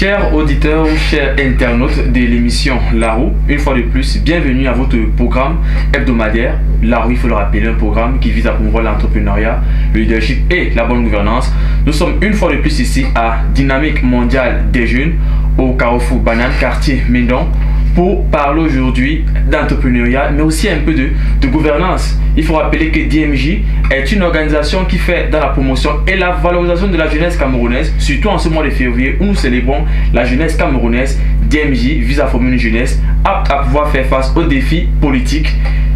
Chers auditeurs ou chers internautes de l'émission La Roue, une fois de plus, bienvenue à votre programme hebdomadaire. La Roue, il faut le rappeler, un programme qui vise à promouvoir l'entrepreneuriat, le leadership et la bonne gouvernance. Nous sommes une fois de plus ici à Dynamique mondiale des jeunes, au Carrefour Banane, quartier Médon, pour parler aujourd'hui d'entrepreneuriat, mais aussi un peu de gouvernance. Il faut rappeler que DMJ est une organisation qui fait dans la promotion et la valorisation de la jeunesse camerounaise, surtout en ce mois de février où nous célébrons la jeunesse camerounaise. DMJ vise à former une jeunesse apte à pouvoir faire face aux défis politiques,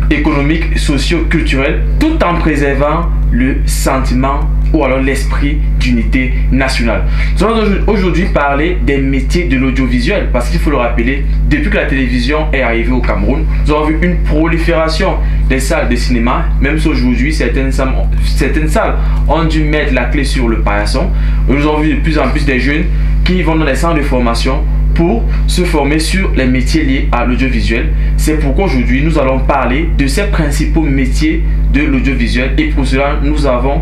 économiques, sociaux, culturels, tout en préservant le sentiment ou alors l'esprit d'unité nationale. Nous allons aujourd'hui parler des métiers de l'audiovisuel parce qu'il faut le rappeler, depuis que la télévision est arrivée au Cameroun, nous avons vu une prolifération des salles de cinéma, même si aujourd'hui certaines salles ont dû mettre la clé sur le paillasson. Nous avons vu de plus en plus des jeunes qui vont dans les centres de formation pour se former sur les métiers liés à l'audiovisuel. C'est pourquoi aujourd'hui nous allons parler de ces principaux métiers de l'audiovisuel et pour cela nous avons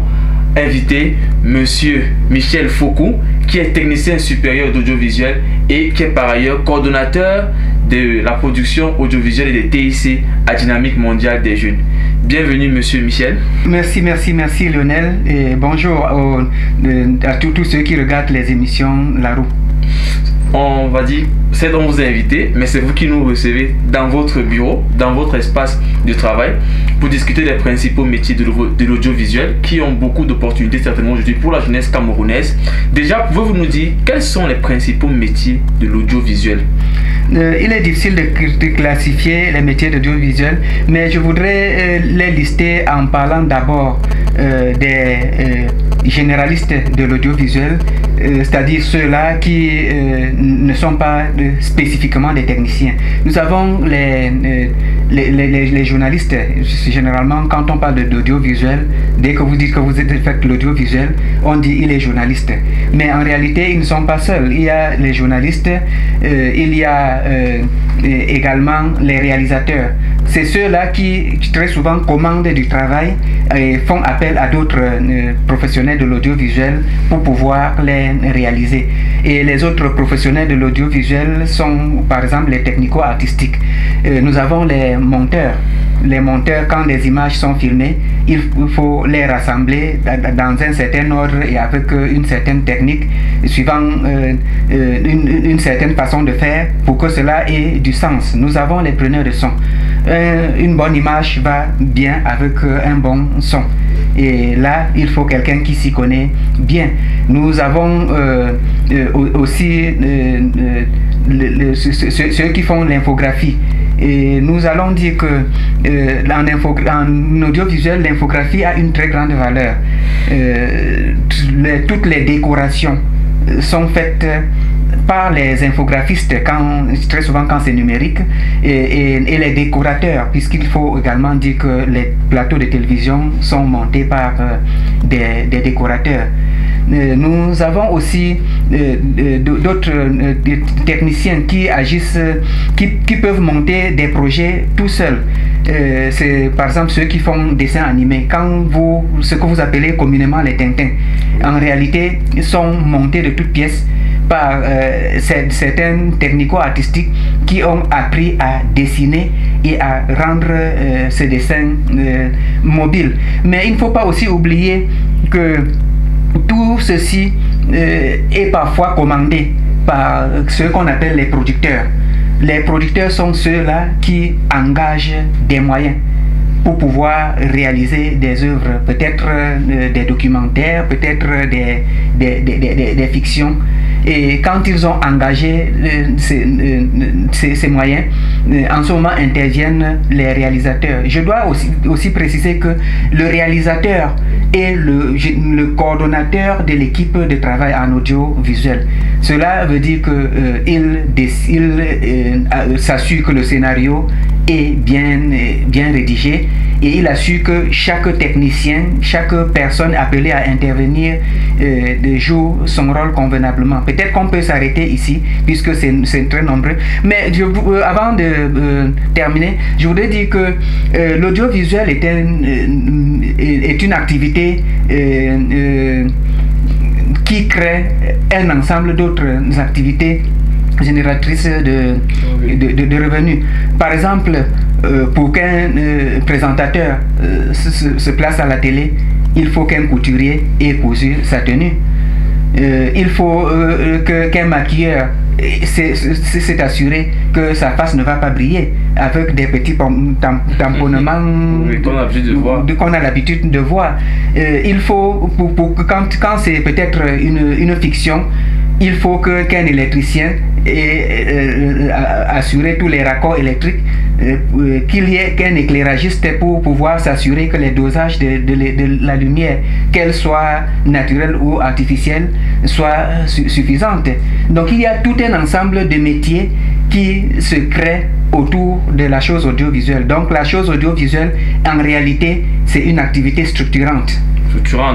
invité Monsieur Michel Foucault, qui est technicien supérieur d'audiovisuel et qui est par ailleurs coordonnateur de la production audiovisuelle et des TIC à Dynamique mondiale des jeunes. Bienvenue Monsieur Michel. Merci Lionel et bonjour à tous ceux qui regardent les émissions La Roue. On va dire, c'est on vous a invité, mais c'est vous qui nous recevez dans votre bureau, dans votre espace de travail, pour discuter des principaux métiers de l'audiovisuel qui ont beaucoup d'opportunités certainement aujourd'hui pour la jeunesse camerounaise. Déjà, pouvez-vous nous dire quels sont les principaux métiers de l'audiovisuel? Il est difficile de classifier les métiers d'audiovisuel, mais je voudrais les lister en parlant d'abord des généralistes de l'audiovisuel, c'est-à-dire ceux-là qui ne sont pas spécifiquement des techniciens. Nous avons les journalistes. Généralement, quand on parle d'audiovisuel, dès que vous dites que vous faites l'audiovisuel, on dit il est journaliste. Mais en réalité, ils ne sont pas seuls. Il y a les journalistes, il y a également les réalisateurs. C'est ceux-là qui très souvent commandent du travail et font appel à d'autres professionnels de l'audiovisuel pour pouvoir les réaliser. Et les autres professionnels de l'audiovisuel sont par exemple les technico-artistiques. Nous avons les monteurs. Les monteurs, quand les images sont filmées, il faut les rassembler dans un certain ordre et avec une certaine technique, suivant une certaine façon de faire pour que cela ait du sens. Nous avons les preneurs de son. Une bonne image va bien avec un bon son. Et là, il faut quelqu'un qui s'y connaît bien. Nous avons aussi ceux qui font l'infographie. Et nous allons dire que en audiovisuel, l'infographie a une très grande valeur. Toutes les décorations sont faites par les infographistes, très souvent quand c'est numérique, et les décorateurs, puisqu'il faut également dire que les plateaux de télévision sont montés par des décorateurs. Nous avons aussi d'autres techniciens qui agissent, qui peuvent monter des projets tout seuls. C'est par exemple ceux qui font dessin animé. Ce que vous appelez communément les Tintins, en réalité, sont montés de toutes pièces par certains technico-artistiques qui ont appris à dessiner et à rendre ces dessins mobiles. Mais il ne faut pas aussi oublier que tout ceci est parfois commandé par ceux qu'on appelle les producteurs. Les producteurs sont ceux-là qui engagent des moyens pour pouvoir réaliser des œuvres, peut-être des documentaires, peut-être des fictions. Et quand ils ont engagé ces moyens, en ce moment interviennent les réalisateurs. Je dois aussi préciser que le réalisateur est le coordonnateur de l'équipe de travail en audiovisuel. Cela veut dire qu'il s'assure que le scénario est bien rédigé et il assure que chaque technicien, chaque personne appelée à intervenir joue son rôle convenablement. Peut-être qu'on peut s'arrêter ici puisque c'est très nombreux. Mais avant de terminer, je voudrais dire que l'audiovisuel est une activité qui crée un ensemble d'autres activités génératrices de revenus. Par exemple, pour qu'un présentateur se place à la télé, il faut qu'un couturier ait cousu sa tenue. Il faut qu'un maquilleur s'est assuré que sa face ne va pas briller avec des petits tamponnements qu'on a l'habitude de voir. Il faut, quand c'est peut-être une fiction, il faut qu'un électricien ait assuré tous les raccords électriques, qu'il y ait qu'un éclairagiste pour pouvoir s'assurer que les dosages de la lumière, qu'elle soit naturelle ou artificielle, soient suffisantes. Donc il y a tout un ensemble de métiers qui se créent autour de la chose audiovisuelle. Donc la chose audiovisuelle, en réalité, c'est une activité structurante.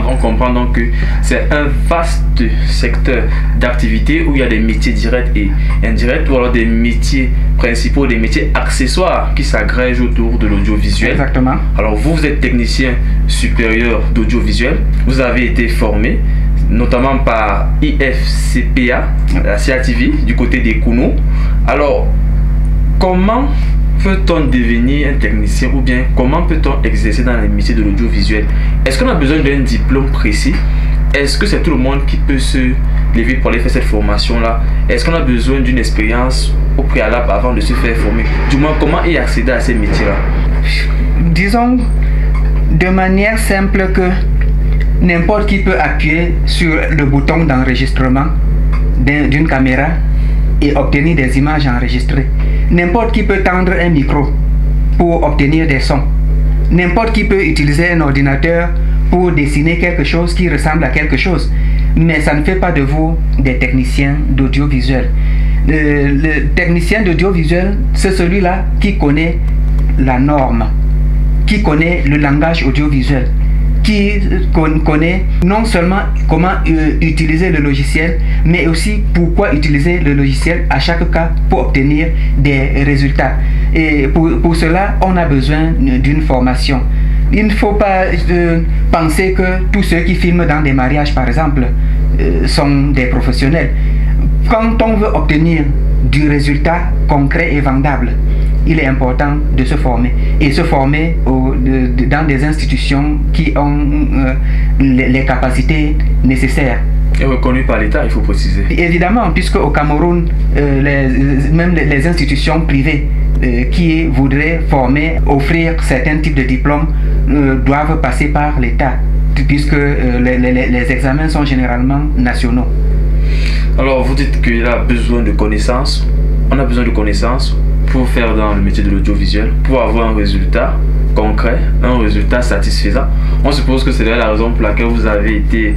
On comprend donc que c'est un vaste secteur d'activité où il y a des métiers directs et indirects, ou alors des métiers principaux, des métiers accessoires qui s'agrègent autour de l'audiovisuel. Exactement. Alors vous êtes technicien supérieur d'audiovisuel, vous avez été formé notamment par IFCPA, la CATV, du côté des Kounou. Alors, comment peut-on devenir un technicien, ou bien comment peut-on exercer dans les métiers de l'audiovisuel? Est-ce qu'on a besoin d'un diplôme précis? Est-ce que c'est tout le monde qui peut se lever pour aller faire cette formation-là? Est-ce qu'on a besoin d'une expérience au préalable avant de se faire former? Du moins, comment y accéder à ces métiers-là? Disons de manière simple que n'importe qui peut appuyer sur le bouton d'enregistrement d'une caméra et obtenir des images enregistrées. N'importe qui peut tendre un micro pour obtenir des sons. N'importe qui peut utiliser un ordinateur pour dessiner quelque chose qui ressemble à quelque chose. Mais ça ne fait pas de vous des techniciens d'audiovisuel. Le technicien d'audiovisuel, c'est celui-là qui connaît la norme, qui connaît le langage audiovisuel, qui connaît non seulement comment utiliser le logiciel, mais aussi pourquoi utiliser le logiciel à chaque cas pour obtenir des résultats. Et pour cela, on a besoin d'une formation. Il ne faut pas penser que tous ceux qui filment dans des mariages, par exemple, sont des professionnels. Quand on veut obtenir du résultat concret et vendable, il est important de se former, et se former dans des institutions qui ont les capacités nécessaires. Et reconnu par l'État, il faut préciser. Évidemment, puisque au Cameroun, même les institutions privées qui voudraient former, offrir certains types de diplômes, doivent passer par l'État, puisque les examens sont généralement nationaux. Alors, vous dites qu'il a besoin de connaissances. On a besoin de connaissances pour faire dans le métier de l'audiovisuel, pour avoir un résultat concret, un résultat satisfaisant. On suppose que c'est la raison pour laquelle vous avez été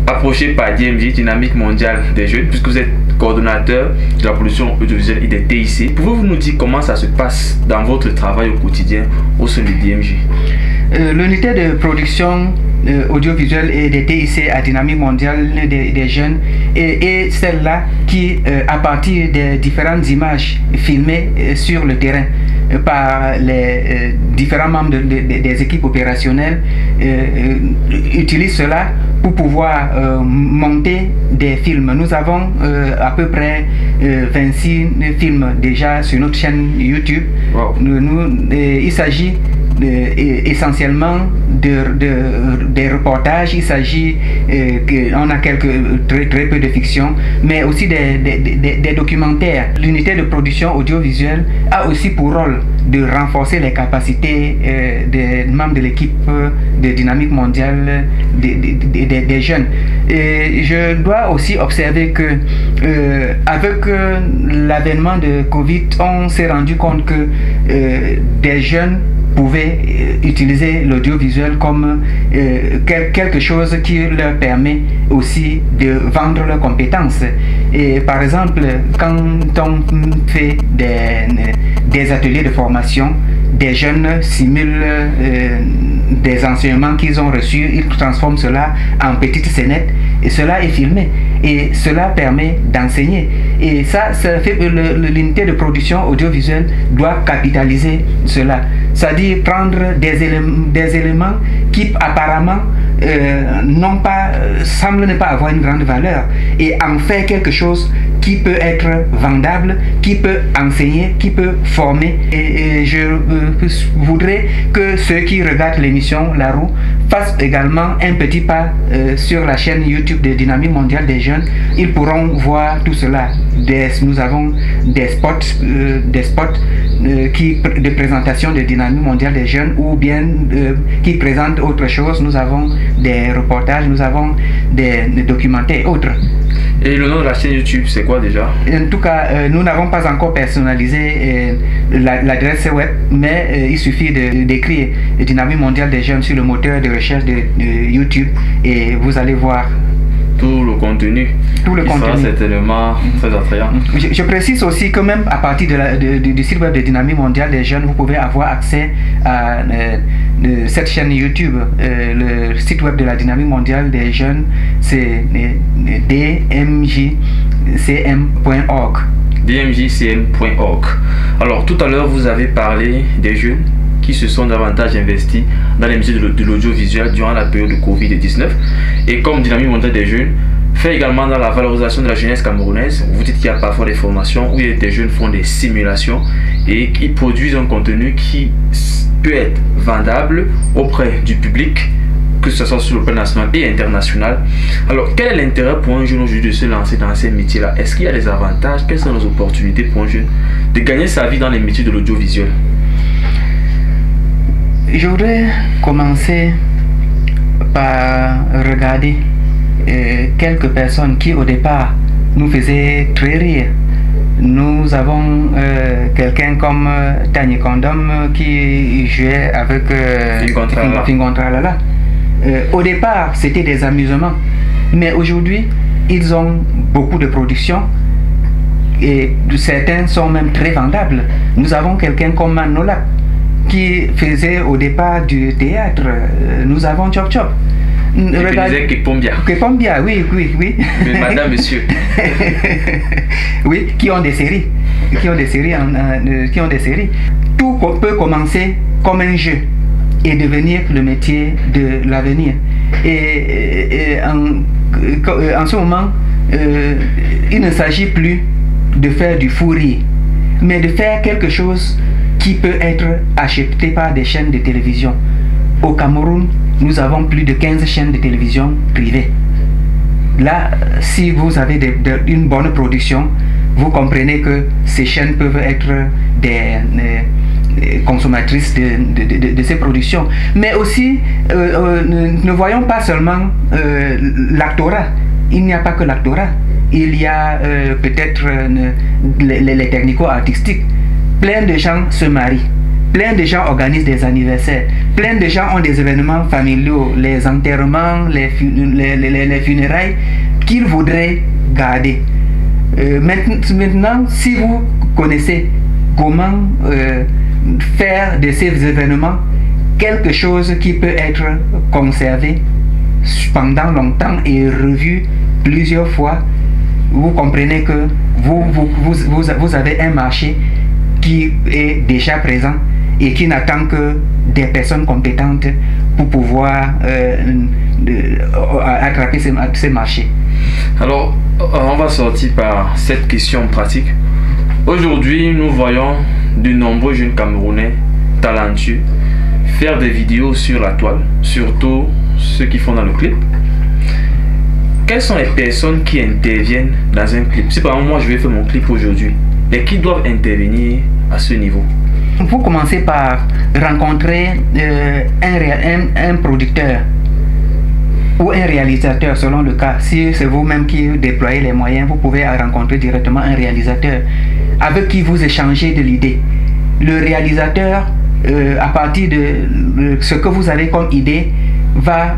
approché par DMJ, Dynamique Mondiale des Jeunes, puisque vous êtes coordonnateur de la production audiovisuelle et des TIC. Pouvez-vous nous dire comment ça se passe dans votre travail au quotidien au sein du DMJ? L'unité de production audiovisuelle et des TIC à Dynamique Mondiale des Jeunes est celle-là qui, à partir des différentes images filmées sur le terrain par les différents membres des équipes opérationnelles, utilise cela pour pouvoir monter des films. Nous avons à peu près 26 films déjà sur notre chaîne YouTube. Wow. Il s'agit essentiellement des reportages, il s'agit on a très peu de fiction, mais aussi des documentaires. L'unité de production audiovisuelle a aussi pour rôle de renforcer les capacités des membres de l'équipe de Dynamique Mondiale des Jeunes. Et je dois aussi observer que avec l'avènement de Covid, on s'est rendu compte que des jeunes pouvaient utiliser l'audiovisuel comme quelque chose qui leur permet aussi de vendre leurs compétences. Et par exemple, quand on fait des ateliers de formation, des jeunes simulent des enseignements qu'ils ont reçus, ils transforment cela en petites scénettes et cela est filmé. Et cela permet d'enseigner. Et ça fait l'unité de production audiovisuelle doit capitaliser cela. C'est-à-dire prendre des éléments qui apparemment semblent ne pas avoir une grande valeur et en faire quelque chose qui peut être vendable, qui peut enseigner, qui peut former. Et je voudrais que ceux qui regardent l'émission La Roue fassent également un petit pas sur la chaîne YouTube de Dynamique mondiale des jeunes. Ils pourront voir tout cela. Nous avons des spots de présentation de Dynamique mondiale des jeunes ou bien qui présentent autre chose. Nous avons des reportages, nous avons des documentaires autres. Et le nom de la chaîne YouTube, c'est quoi déjà? En tout cas, nous n'avons pas encore personnalisé l'adresse web, mais il suffit d'écrire Dynamique mondiale des jeunes sur le moteur de recherche de YouTube et vous allez voir tout le contenu. Tout le contenu. Sera certainement très attrayant. Je précise aussi que même à partir du site web de Dynamique mondiale des jeunes, vous pouvez avoir accès à cette chaîne YouTube. Le site web de la Dynamique mondiale des jeunes, c'est dmjcm.org. dmjcm.org. Alors tout à l'heure, vous avez parlé des jeunes qui se sont davantage investis dans les métiers de l'audiovisuel durant la période de Covid-19. Et comme Dynamique mondiale des jeunes fait également dans la valorisation de la jeunesse camerounaise, vous dites qu'il y a parfois des formations où des jeunes font des simulations et qui produisent un contenu qui peut être vendable auprès du public, que ce soit sur le plan national et international. Alors, quel est l'intérêt pour un jeune aujourd'hui de se lancer dans ces métiers-là? Est-ce qu'il y a des avantages? Quelles sont les opportunités pour un jeune de gagner sa vie dans les métiers de l'audiovisuel? Je voudrais commencer par regarder quelques personnes qui au départ nous faisaient très rire. Nous avons quelqu'un comme Tanya Kondom qui jouait avec Fingontralala. Au départ, c'était des amusements, mais aujourd'hui, ils ont beaucoup de productions et certains sont même très vendables. Nous avons quelqu'un comme Manola qui faisait au départ du théâtre. Nous avons Chop Chop. Kepombia, oui. Mais madame, monsieur. Oui, qui ont des séries. Tout peut commencer comme un jeu et devenir le métier de l'avenir. Et en ce moment, il ne s'agit plus de faire du fou rire, mais de faire quelque chose qui peut être acheté par des chaînes de télévision. Au Cameroun, nous avons plus de 15 chaînes de télévision privées. Là, si vous avez une bonne production, vous comprenez que ces chaînes peuvent être des consommatrices de ces productions. Mais aussi, ne voyons pas seulement l'actorat. Il n'y a pas que l'actorat. Il y a peut-être les technico-artistiques. Plein de gens se marient. Plein de gens organisent des anniversaires. Plein de gens ont des événements familiaux, les enterrements, les funérailles qu'ils voudraient garder. Maintenant, si vous connaissez comment faire de ces événements quelque chose qui peut être conservé pendant longtemps et revu plusieurs fois, vous comprenez que vous avez un marché qui est déjà présent et qui n'attend que des personnes compétentes pour pouvoir attraper ces marchés. Alors, on va sortir par cette question pratique. Aujourd'hui, nous voyons de nombreux jeunes Camerounais talentueux faire des vidéos sur la toile, surtout ceux qui font dans le clip. Quelles sont les personnes qui interviennent dans un clip? Si par exemple moi je vais faire mon clip aujourd'hui, et qui doivent intervenir à ce niveau? Vous commencez par rencontrer un producteur ou un réalisateur selon le cas. Si c'est vous-même qui déployez les moyens, vous pouvez rencontrer directement un réalisateur avec qui vous échangez de l'idée. Le réalisateur, à partir de ce que vous avez comme idée, va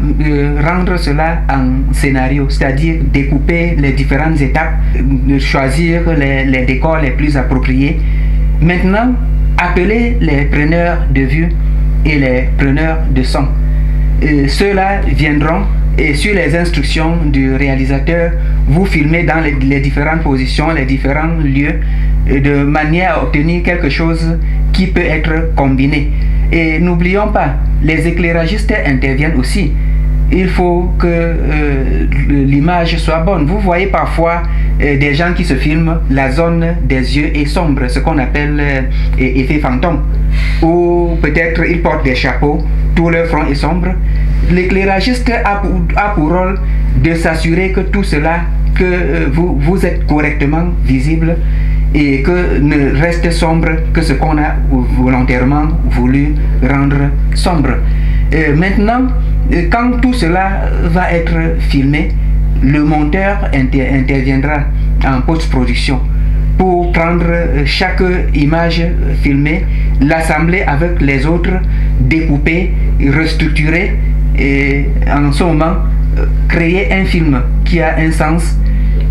rendre cela en scénario, c'est-à-dire découper les différentes étapes, choisir les décors les plus appropriés. Maintenant, appelez les preneurs de vue et les preneurs de son. Ceux-là viendront et sur les instructions du réalisateur vous filmez dans les différentes positions, les différents lieux, de manière à obtenir quelque chose qui peut être combiné. Et n'oublions pas, les éclairagistes interviennent aussi. Il faut que l'image soit bonne. Vous voyez parfois des gens qui se filment, la zone des yeux est sombre, ce qu'on appelle effet fantôme. Ou peut-être ils portent des chapeaux, tout leur front est sombre. L'éclairagiste a pour rôle de s'assurer que tout cela, que vous êtes correctement visible et que ne reste sombre que ce qu'on a volontairement voulu rendre sombre. Maintenant, quand tout cela va être filmé, le monteur interviendra en post-production pour prendre chaque image filmée, l'assembler avec les autres, découper, restructurer et en ce moment créer un film qui a un sens.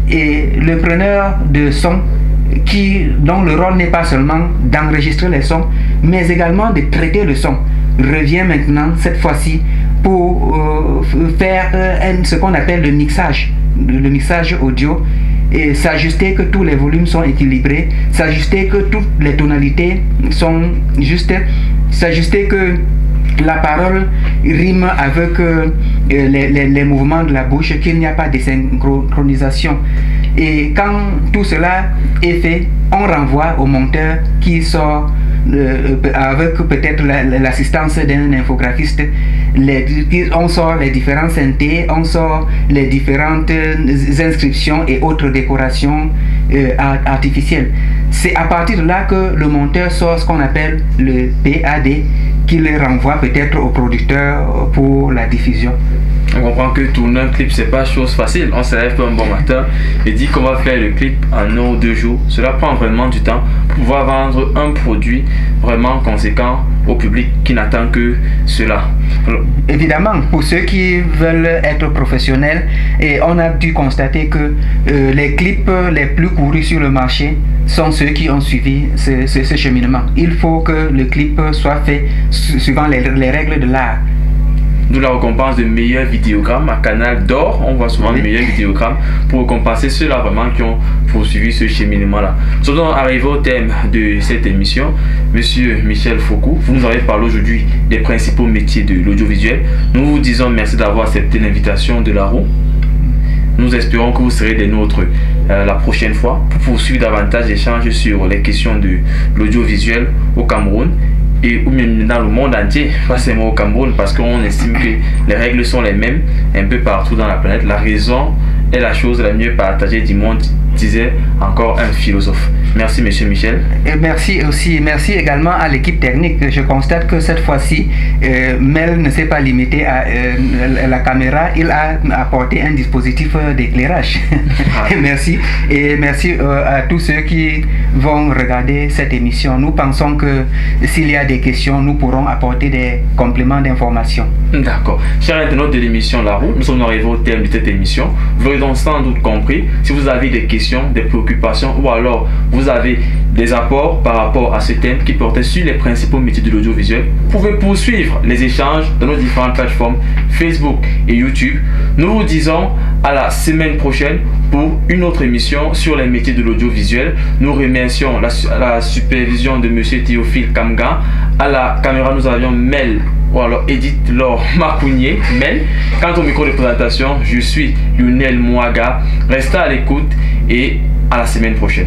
Et le preneur de son dont le rôle n'est pas seulement d'enregistrer les sons, mais également de traiter le son, revient maintenant, cette fois-ci, pour faire ce qu'on appelle le mixage audio, et s'ajuster que tous les volumes sont équilibrés, s'ajuster que toutes les tonalités sont justes, s'ajuster que la parole rime avec les mouvements de la bouche, qu'il n'y a pas de synchronisation. Et quand tout cela est fait, on renvoie au monteur qui sort avec peut-être l'assistance d'un infographiste. On sort les différents synthés, on sort les différentes inscriptions et autres décorations artificielles. C'est à partir de là que le monteur sort ce qu'on appelle le PAD, qui le renvoie peut-être au producteur pour la diffusion. On comprend que tourner un clip, c'est pas chose facile. On se lève un bon matin et dit qu'on va faire le clip en 1 ou 2 jours. Cela prend vraiment du temps pour pouvoir vendre un produit vraiment conséquent au public qui n'attend que cela. Évidemment, pour ceux qui veulent être professionnels, et on a dû constater que les clips les plus courus sur le marché sont ceux qui ont suivi ce cheminement. Il faut que le clip soit fait suivant les règles de l'art. Nous la récompense de meilleurs vidéogrammes à Canal d'Or. On voit souvent de meilleurs vidéogrammes pour récompenser ceux-là vraiment qui ont poursuivi ce cheminement-là. Nous sommes donc arrivés au thème de cette émission. Monsieur Michel Foucault, vous nous avez parlé aujourd'hui des principaux métiers de l'audiovisuel. Nous vous disons merci d'avoir accepté l'invitation de la roue. Nous espérons que vous serez des nôtres la prochaine fois pour poursuivre davantage d'échanges sur les questions de l'audiovisuel au Cameroun et ou même dans le monde entier, pas seulement au Cameroun, parce qu'on estime que les règles sont les mêmes un peu partout dans la planète. La raison est la chose la mieux partagée du monde, disait encore un philosophe. Merci monsieur Michel. Et merci également à l'équipe technique. Je constate que cette fois-ci, Mel ne s'est pas limité à la caméra, il a apporté un dispositif d'éclairage. Merci. Et merci à tous ceux qui vont regarder cette émission. Nous pensons que s'il y a des questions, nous pourrons apporter des compléments d'information. D'accord. Chers internautes de l'émission La Roue, nous sommes arrivés au terme de cette émission. Vous aurez donc sans doute compris, si vous avez des questions, des préoccupations ou alors vous avez des apports par rapport à ce thème qui portait sur les principaux métiers de l'audiovisuel, vous pouvez poursuivre les échanges dans nos différentes plateformes Facebook et YouTube. Nous vous disons à la semaine prochaine pour une autre émission sur les métiers de l'audiovisuel. Nous remercions la supervision de monsieur Théophile Kamga. À la caméra, nous avions Mel, ou alors Edith Laure Macounier, Mel. Quant au micro de présentation, je suis Lionel Mouaga. Restez à l'écoute et à la semaine prochaine.